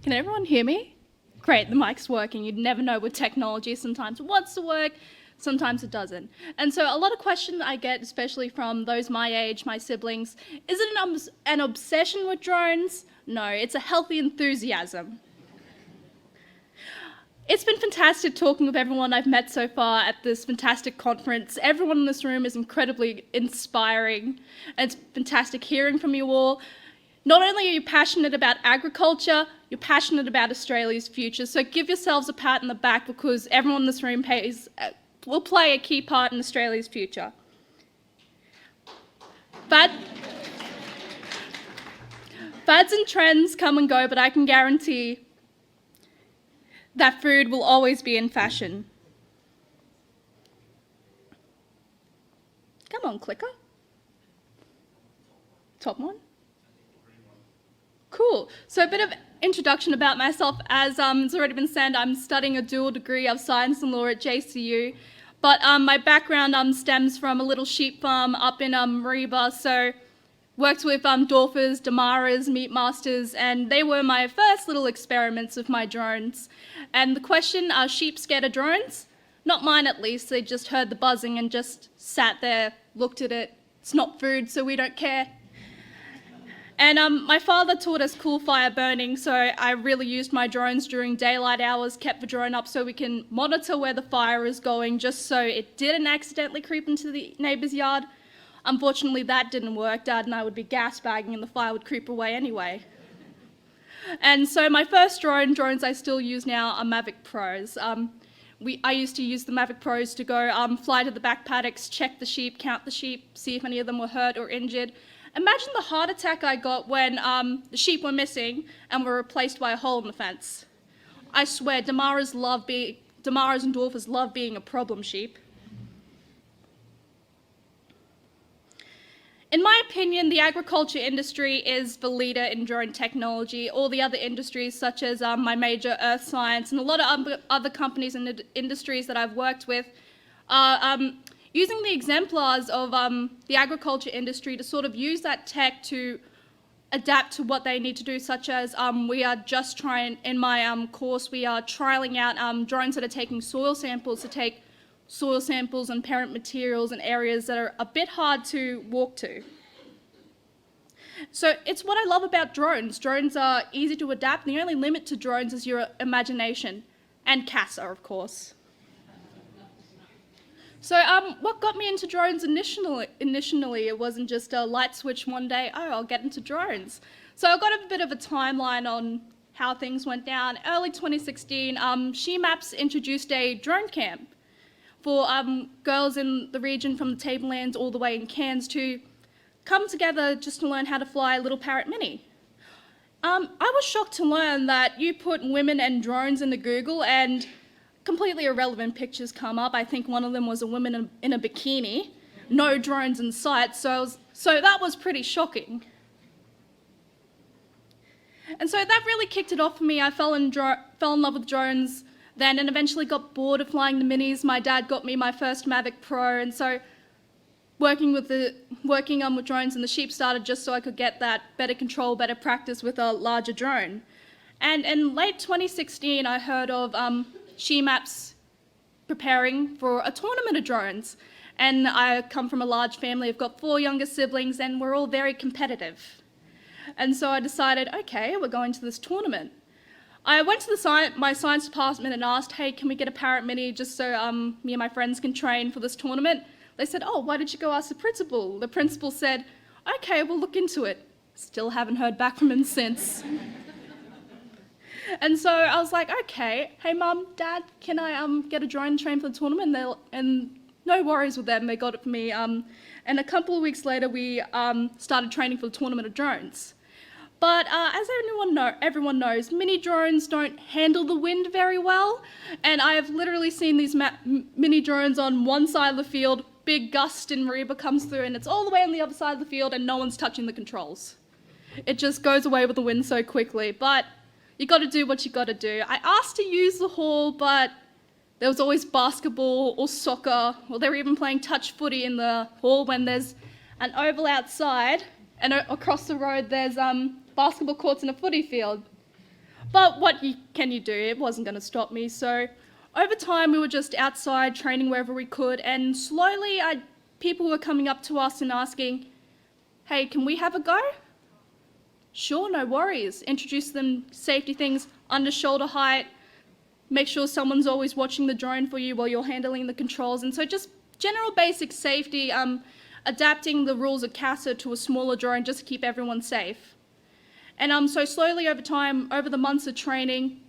Can everyone hear me? Great, the mic's working. You'd never know with technology. Sometimes it wants to work, sometimes it doesn't. And so a lot of questions I get, especially from those my age, my siblings, is it an obsession with drones? No, it's a healthy enthusiasm. It's been fantastic talking with everyone I've met so far at this fantastic conference. Everyone in this room is incredibly inspiring, and it's fantastic hearing from you all. Not only are you passionate about agriculture, you're passionate about Australia's future, so give yourselves a pat on the back because everyone in this room will play a key part in Australia's future. Fads and trends come and go, but I can guarantee that food will always be in fashion. Come on, clicker. Top one? Cool. So a bit of introduction about myself. As it's already been said, I'm studying a dual degree of science and law at JCU. But my background stems from a little sheep farm up in Mareeba. So worked with Dorfers, Damaras, Meat Masters, and they were my first little experiments with my drones. And the question, are sheep scared of drones? Not mine at least. They just heard the buzzing and just sat there, looked at it. It's not food, so we don't care. And my father taught us cool fire burning, so I really used my drones during daylight hours, kept the drone up so we can monitor where the fire is going, just so it didn't accidentally creep into the neighbour's yard. Unfortunately, that didn't work. Dad and I would be gas bagging and the fire would creep away anyway. And so my first drones I still use now are Mavic Pros. I used to use the Mavic Pros to go fly to the back paddocks, check the sheep, count the sheep, see if any of them were hurt or injured. Imagine the heart attack I got when the sheep were missing and were replaced by a hole in the fence. I swear, Damaras and Dorfers love being a problem sheep. In my opinion, the agriculture industry is the leader in drone technology. All the other industries, such as my major, earth science, and a lot of other companies and industries that I've worked with, are using the exemplars of the agriculture industry to sort of use that tech to adapt to what they need to do, such as we are just trying, in my course, we are trialling out drones that are taking soil samples to take soil samples and parent materials in areas that are a bit hard to walk to. So it's what I love about drones. Drones are easy to adapt. The only limit to drones is your imagination, and CASA, of course. So what got me into drones initially, it wasn't just a light switch one day, oh, I'll get into drones. So I got a bit of a timeline on how things went down. Early 2016, SheMaps introduced a drone camp for girls in the region from the Tablelands all the way in Cairns to come together just to learn how to fly a little Parrot Mini. I was shocked to learn that you put women and drones into Google and completely irrelevant pictures come up. I think one of them was a woman in a bikini, no drones in sight, so that was pretty shocking. And so that really kicked it off for me. I fell in love with drones then and eventually got bored of flying the minis. My dad got me my first Mavic Pro, and so working with drones and the sheep started just so I could get that better control, better practice with a larger drone. And in late 2016, I heard of SheMaps preparing for a tournament of drones. And I come from a large family. I've got 4 younger siblings and we're all very competitive. And so I decided, okay, we're going to this tournament. I went to my science department and asked, hey, can we get a Parrot Mini just so me and my friends can train for this tournament? They said, oh, why did you go ask the principal? The principal said, okay, we'll look into it. Still haven't heard back from him since. And so I was like, okay, hey Mum, Dad, can I get a drone train for the tournament? And no worries with them, they got it for me. And a couple of weeks later, we started training for the tournament of drones. But as everyone knows, mini drones don't handle the wind very well. And I have literally seen these mini drones on one side of the field, big gust in Mareeba comes through, and it's all the way on the other side of the field and no one's touching the controls. It just goes away with the wind so quickly. But you got to do what you got to do. I asked to use the hall, but there was always basketball or soccer, or they were even playing touch footy in the hall when there's an oval outside, and across the road there's basketball courts and a footy field. But can you do? It wasn't going to stop me. So over time, we were just outside training wherever we could, and slowly people were coming up to us and asking, hey, can we have a go? Sure, no worries. Introduce them safety things, under shoulder height, make sure someone's always watching the drone for you while you're handling the controls. And so just general basic safety, adapting the rules of CASA to a smaller drone just to keep everyone safe. And so slowly over time, over the months of training,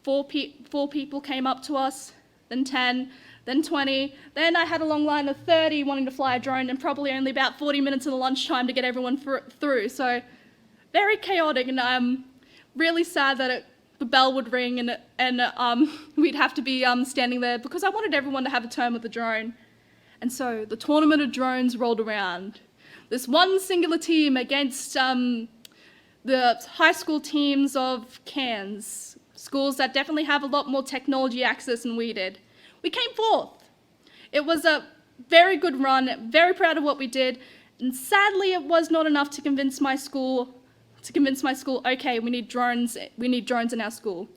four people came up to us, then 10, then 20, then I had a long line of 30 wanting to fly a drone, and probably only about 40 minutes of the lunchtime to get everyone through. So very chaotic, and I'm really sad that the bell would ring and we'd have to be standing there, because I wanted everyone to have a turn with the drone. And so the tournament of drones rolled around. This one singular team against the high school teams of Cairns, schools that definitely have a lot more technology access than we did. We came fourth. It was a very good run, very proud of what we did, and sadly it was not enough to convince my school, okay, we need drones in our school.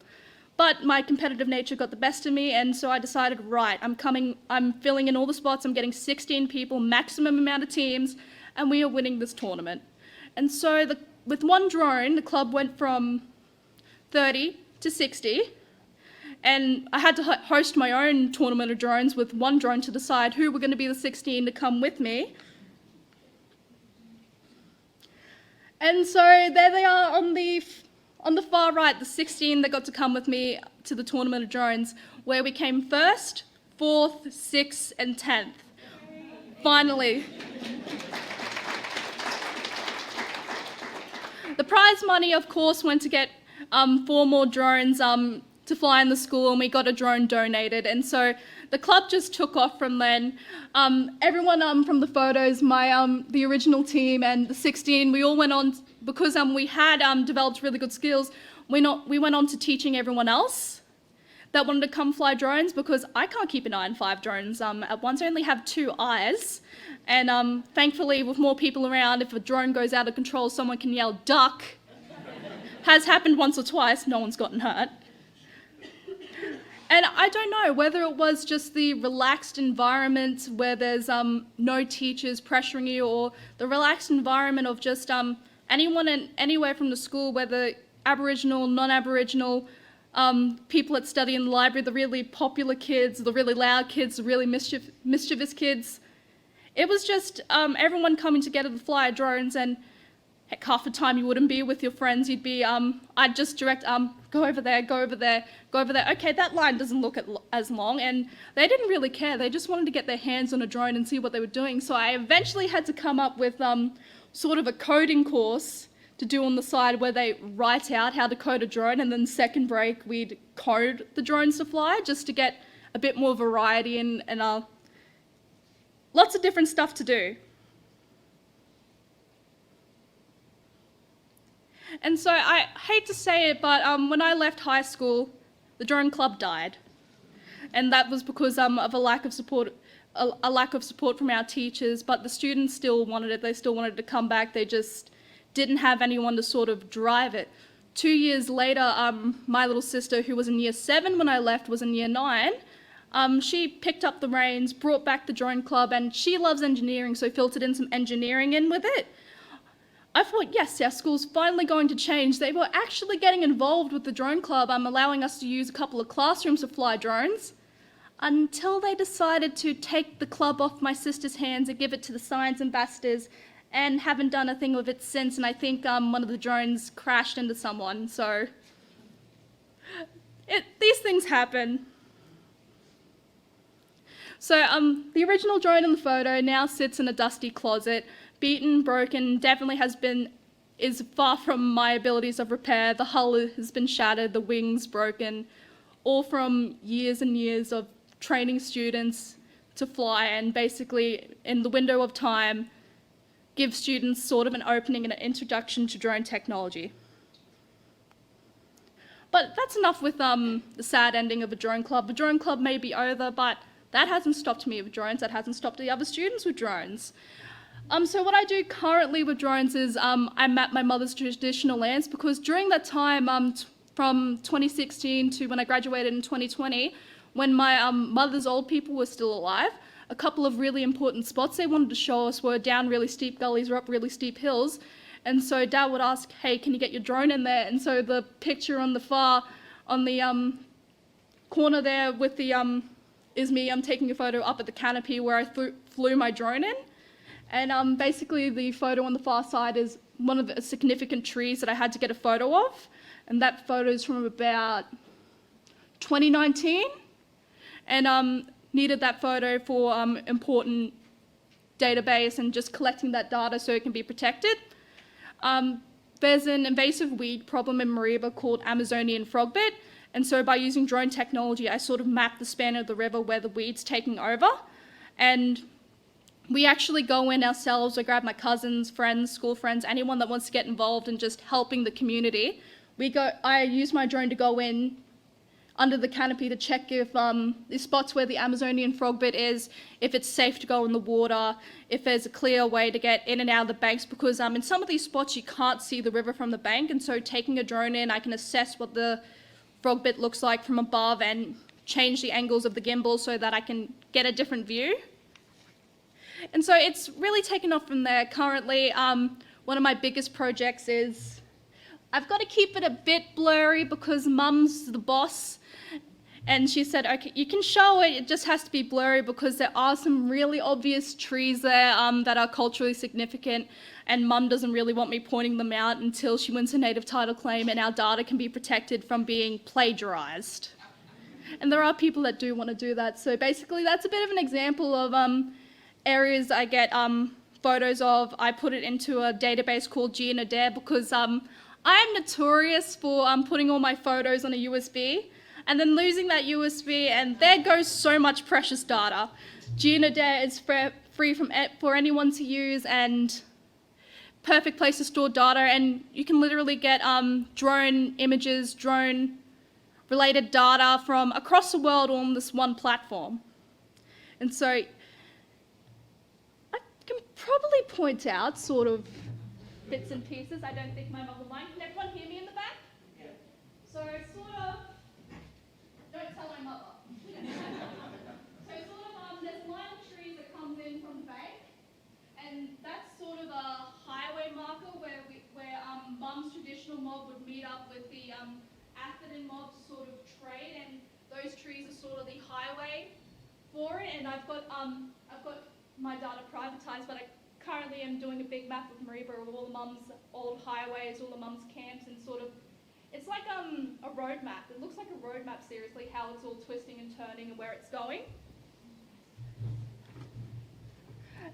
But my competitive nature got the best of me, and so I decided, right, I'm filling in all the spots, I'm getting 16 people, maximum amount of teams, and we are winning this tournament. And so with one drone, the club went from 30 to 60, and I had to host my own tournament of drones with one drone to decide who were going to be the 16 to come with me. And so there they are on the far right, the 16 that got to come with me to the tournament of drones, where we came first, fourth, sixth, and 10th. Finally. The prize money, of course, went to get 4 more drones to fly in the school, and we got a drone donated. And so the club just took off from then. Everyone from the photos, the original team and the 16, we all went on, because we had developed really good skills, we went on to teaching everyone else that wanted to come fly drones, because I can't keep an eye on 5 drones at once. I only have 2 eyes. And thankfully, with more people around, if a drone goes out of control, someone can yell, duck. Has happened once or twice, no one's gotten hurt. And I don't know whether it was just the relaxed environment where there's no teachers pressuring you, or the relaxed environment of just anyone and anywhere from the school, whether Aboriginal, non-Aboriginal, people that study in the library, the really popular kids, the really loud kids, the really mischievous kids. It was just everyone coming together to fly drones, and heck, half the time you wouldn't be with your friends, you'd be, I'd just direct, go over there, go over there, go over there. Okay, that line doesn't look as long, and they didn't really care. They just wanted to get their hands on a drone and see what they were doing. So I eventually had to come up with sort of a coding course to do on the side, where they write out how to code a drone, and then second break we'd code the drones to fly, just to get a bit more variety and lots of different stuff to do. And so I hate to say it, but when I left high school, the drone club died. And that was because of a lack of support from our teachers, but the students still wanted it. They still wanted to come back. They just didn't have anyone to sort of drive it. 2 years later, my little sister, who was in year 7 when I left, was in year 9. She picked up the reins, brought back the drone club, and she loves engineering, so filtered in some engineering in with it. I thought, yes, our school's finally going to change. They were actually getting involved with the drone club, allowing us to use a couple of classrooms to fly drones, until they decided to take the club off my sister's hands and give it to the science ambassadors, and haven't done a thing with it since. And I think one of the drones crashed into someone, so these things happen. So the original drone in the photo now sits in a dusty closet, beaten, broken, definitely is far from my abilities of repair. The hull has been shattered, the wings broken, all from years and years of training students to fly, and basically in the window of time give students sort of an opening and an introduction to drone technology. But that's enough with the sad ending of a drone club. The drone club may be over, but that hasn't stopped me with drones. That hasn't stopped the other students with drones. So what I do currently with drones is I map my mother's traditional lands, because during that time, from 2016 to when I graduated in 2020, when my mother's old people were still alive, a couple of really important spots they wanted to show us were down really steep gullies or up really steep hills. And so Dad would ask, hey, can you get your drone in there? And so the picture on the corner there with the is me taking a photo up at the canopy where I flew my drone in. And basically the photo on the far side is one of the significant trees that I had to get a photo of. And that photo is from about 2019. And needed that photo for important database and just collecting that data so it can be protected. There's an invasive weed problem in Mariba called Amazonian frogbit. And so by using drone technology, I sort of mapped the span of the river where the weed's taking over. And we actually go in ourselves. I grab my cousins, friends, school friends, anyone that wants to get involved in just helping the community. I use my drone to go in under the canopy to check if the spots where the Amazonian frogbit is, if it's safe to go in the water, if there's a clear way to get in and out of the banks, because in some of these spots you can't see the river from the bank, and so taking a drone in, I can assess what the frogbit looks like from above and change the angles of the gimbal so that I can get a different view. And so it's really taken off from there. Currently, one of my biggest projects is I've got to keep it a bit blurry because Mum's the boss. And she said, okay, you can show it, it just has to be blurry because there are some really obvious trees there that are culturally significant, and Mum doesn't really want me pointing them out until she wins her native title claim and our data can be protected from being plagiarised. And there are people that do want to do that. So basically that's a bit of an example of areas I get photos of. I put it into a database called Geonadair because I'm notorious for putting all my photos on a USB and then losing that USB, and there goes so much precious data. Geonadair is free for anyone to use and perfect place to store data, and you can literally get drone images, drone related data from across the world on this one platform. And so I can probably point out sort of bits and pieces. I don't think my mother will mind. Can everyone hear me in the back? Yeah. So sort of, don't tell my mother. So sort of, there's a line of trees that comes in from the bank, and that's sort of a highway marker where Mum's traditional mob would meet up with the Atherton mob to sort of trade, and those trees are sort of the highway for it. And I've got my data privatized, but I currently am doing a big map with Mariba of all the Mum's old highways, all the Mum's camps, and sort of, it's like a road map. It looks like a road map, seriously, how it's all twisting and turning and where it's going.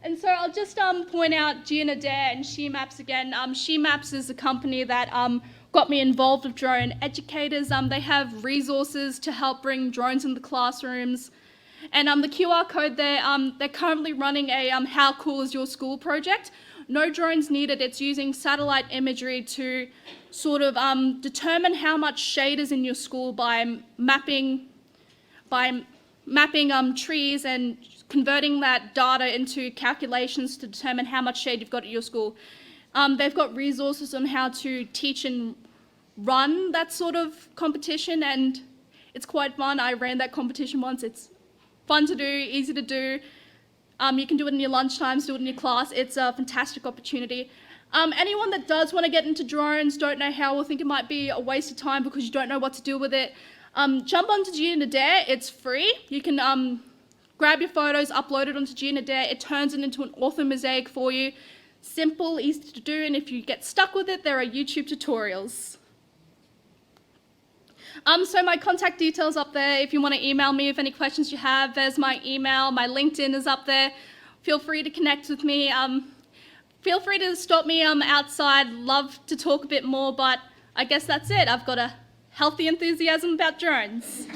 And so I'll just point out Geonadair and SheMaps again. SheMaps is a company that got me involved with drone educators. They have resources to help bring drones into classrooms. And the QR code there, they're currently running a How Cool Is Your School project. No drones needed. It's using satellite imagery to sort of determine how much shade is in your school by mapping trees and converting that data into calculations to determine how much shade you've got at your school. They've got resources on how to teach and run that sort of competition, and it's quite fun. I ran that competition once. It's fun to do, easy to do. You can do it in your lunchtimes, do it in your class. It's a fantastic opportunity. Anyone that does want to get into drones, don't know how, or think it might be a waste of time because you don't know what to do with it, jump onto Geonadair. It's free. You can grab your photos, upload it onto Geonadair. It turns it into an author mosaic for you. Simple, easy to do, and if you get stuck with it, there are YouTube tutorials. So my contact details up there. If you want to email me with any questions you have, there's my email. My LinkedIn is up there. Feel free to connect with me. Feel free to stop me outside. Love to talk a bit more, but I guess that's it. I've got a healthy enthusiasm about drones.